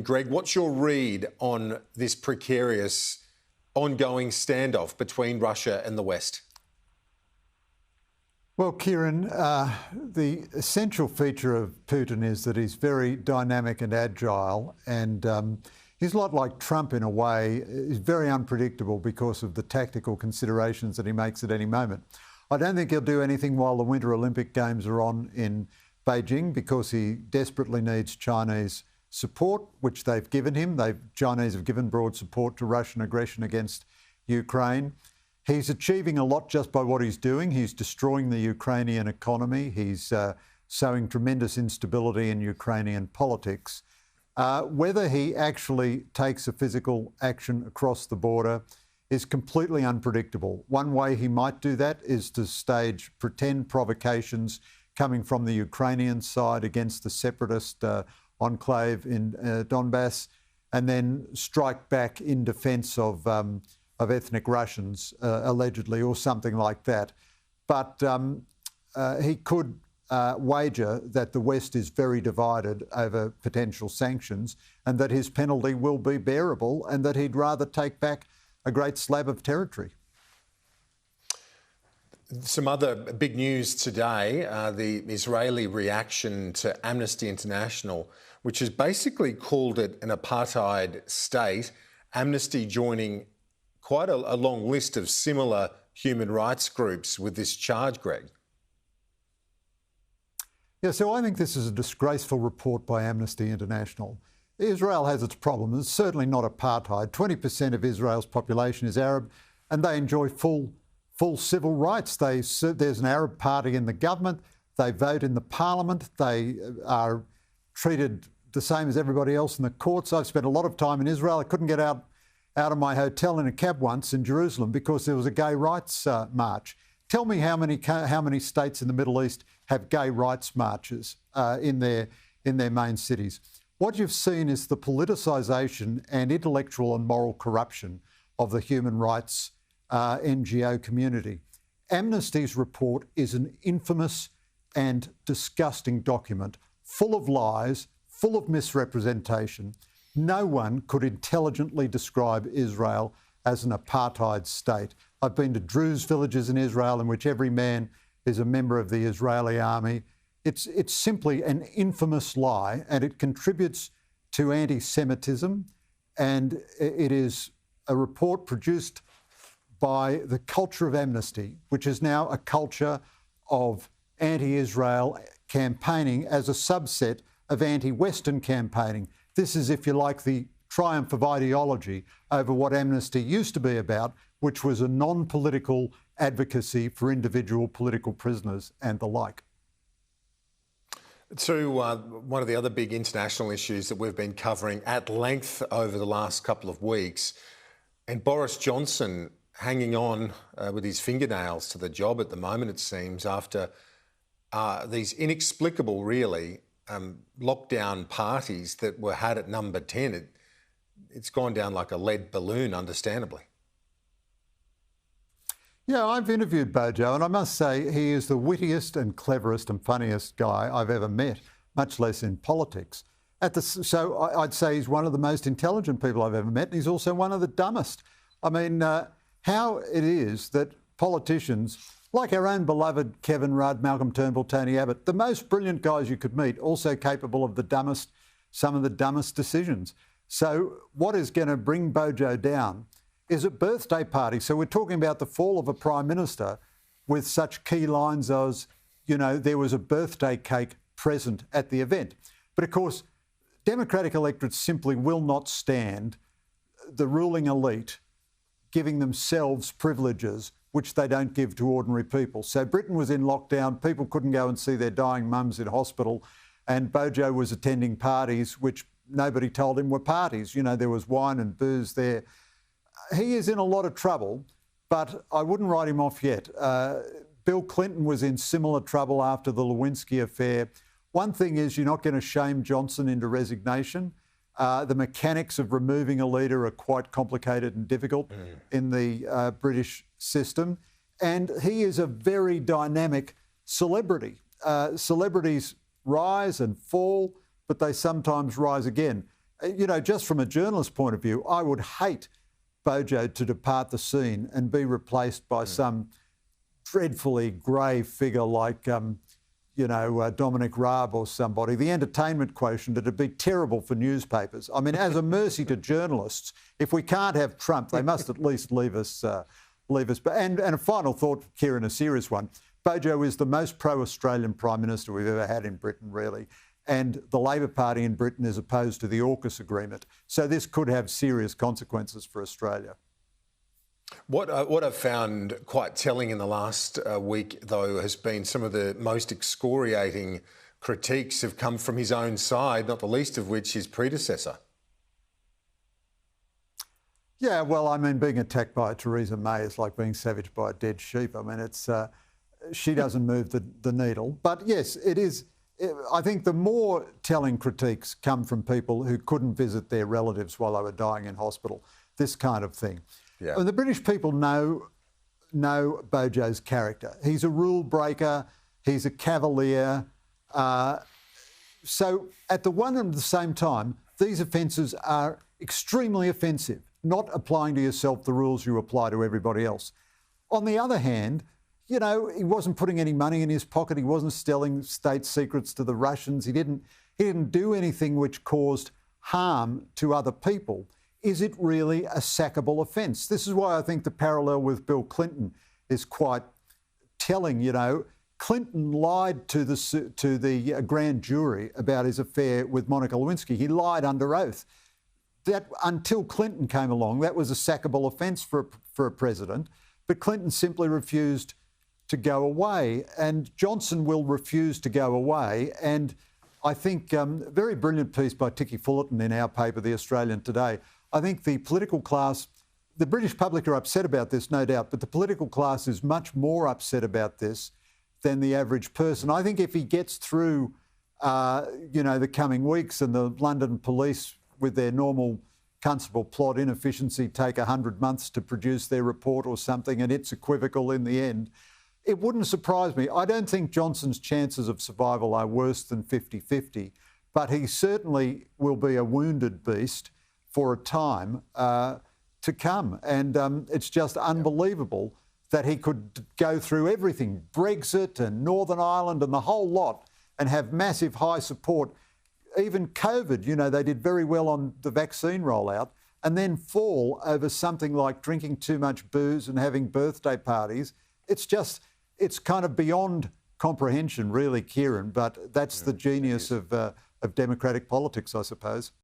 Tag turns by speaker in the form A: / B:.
A: Greg, what's your read on this precarious ongoing standoff between Russia and the West?
B: Well, Kieran, the essential feature of Putin is that he's very dynamic and agile, and he's a lot like Trump in a way. He's very unpredictable because of the tactical considerations that he makes at any moment. I don't think he'll do anything while the Winter Olympic Games are on in Beijing because he desperately needs Chinese support, which they've given him. Chinese have given broad support to Russian aggression against Ukraine. He's achieving a lot just by what he's doing. He's destroying the Ukrainian economy. He's sowing tremendous instability in Ukrainian politics. Whether he actually takes a physical action across the border is completely unpredictable. One way he might do that is to stage pretend provocations coming from the Ukrainian side against the separatist enclave in Donbass, and then strike back in defence of ethnic Russians, allegedly, or something like that. But he could wager that the West is very divided over potential sanctions and that his penalty will be bearable and that he'd rather take back a great slab of territory.
A: Some other big news today, the Israeli reaction to Amnesty International, which has basically called it an apartheid state. Amnesty joining quite a long list of similar human rights groups with this charge, Greg.
B: Yeah, so I think this is a disgraceful report by Amnesty International. Israel has its problems. It's certainly not apartheid. 20% of Israel's population is Arab, and they enjoy full civil rights. There's an Arab party in the government. They vote in the parliament. They are treated the same as everybody else in the courts. I've spent a lot of time in Israel. I couldn't get out of my hotel in a cab once in Jerusalem because there was a gay rights march. Tell me how many states in the Middle East have gay rights marches in their main cities. What you've seen is the politicisation and intellectual and moral corruption of the human rights NGO community. Amnesty's report is an infamous and disgusting document, full of lies, full of misrepresentation. No one could intelligently describe Israel as an apartheid state. I've been to Druze villages in Israel in which every man is a member of the Israeli army. It's simply an infamous lie, and it contributes to anti-Semitism, and it is a report produced by the culture of Amnesty, which is now a culture of anti-Israel campaigning as a subset of anti-Western campaigning. This is, if you like, the triumph of ideology over what Amnesty used to be about, which was a non-political advocacy for individual political prisoners and the like.
A: To one of the other big international issues that we've been covering at length over the last couple of weeks, and Boris Johnson hanging on with his fingernails to the job at the moment, it seems, after these inexplicable, really, lockdown parties that were had at number 10. It's gone down like a lead balloon, understandably.
B: Yeah, I've interviewed Bojo, and I must say he is the wittiest and cleverest and funniest guy I've ever met, much less in politics. So I'd say he's one of the most intelligent people I've ever met, and he's also one of the dumbest. I mean, how it is that politicians, like our own beloved Kevin Rudd, Malcolm Turnbull, Tony Abbott, the most brilliant guys you could meet, also capable of some of the dumbest decisions. So what is going to bring Bojo down is a birthday party. So we're talking about the fall of a Prime Minister with such key lines as, you know, there was a birthday cake present at the event. But of course, Democratic electorates simply will not stand the ruling elite giving themselves privileges which they don't give to ordinary people. So Britain was in lockdown, people couldn't go and see their dying mums in hospital, and Bojo was attending parties which nobody told him were parties. You know, there was wine and booze there. He is in a lot of trouble, but I wouldn't write him off yet. Bill Clinton was in similar trouble after the Lewinsky affair. One thing is you're not going to shame Johnson into resignation. The mechanics of removing a leader are quite complicated and difficult in the British system. And he is a very dynamic celebrity. Celebrities rise and fall, but they sometimes rise again. You know, just from a journalist point of view, I would hate Bojo to depart the scene and be replaced by some dreadfully grey figure like, Dominic Raab or somebody. The entertainment quotient, it'd be terrible for newspapers. I mean, as a mercy to journalists, if we can't have Trump, they must at least leave us. And a final thought, Kieran, a serious one. Bojo is the most pro-Australian Prime Minister we've ever had in Britain, really. And the Labor Party in Britain is opposed to the AUKUS agreement. So this could have serious consequences for Australia.
A: What I've found quite telling in the last week, though, has been some of the most excoriating critiques have come from his own side, not the least of which his predecessor.
B: Yeah, well, I mean, being attacked by Theresa May is like being savaged by a dead sheep. I mean, she doesn't move the needle. But yes, it is. I think the more telling critiques come from people who couldn't visit their relatives while they were dying in hospital, this kind of thing.
A: Yeah.
B: And the British people know Bojo's character. He's a rule breaker. He's a cavalier. So at the one and the same time, these offences are extremely offensive, not applying to yourself the rules you apply to everybody else. On the other hand, you know, he wasn't putting any money in his pocket. He wasn't selling state secrets to the Russians. He didn't do anything which caused harm to other people. Is it really a sackable offence? This is why I think the parallel with Bill Clinton is quite telling. You know, Clinton lied to the grand jury about his affair with Monica Lewinsky. He lied under oath. That until Clinton came along, that was a sackable offence for a president. But Clinton simply refused to go away, and Johnson will refuse to go away. And I think a very brilliant piece by Ticky Fullerton in our paper, The Australian today. I think the political class, the British public are upset about this, no doubt, but the political class is much more upset about this than the average person. I think if he gets through, the coming weeks and the London police with their normal Constable plot inefficiency take 100 months to produce their report or something, and it's equivocal in the end, it wouldn't surprise me. I don't think Johnson's chances of survival are worse than 50-50, but he certainly will be a wounded beast for a time to come. And it's just unbelievable that he could go through everything, Brexit and Northern Ireland and the whole lot, and have massive high support. Even COVID, you know, they did very well on the vaccine rollout, and then fall over something like drinking too much booze and having birthday parties. It's kind of beyond comprehension, really, Kieran, but that's the genius of democratic politics, I suppose.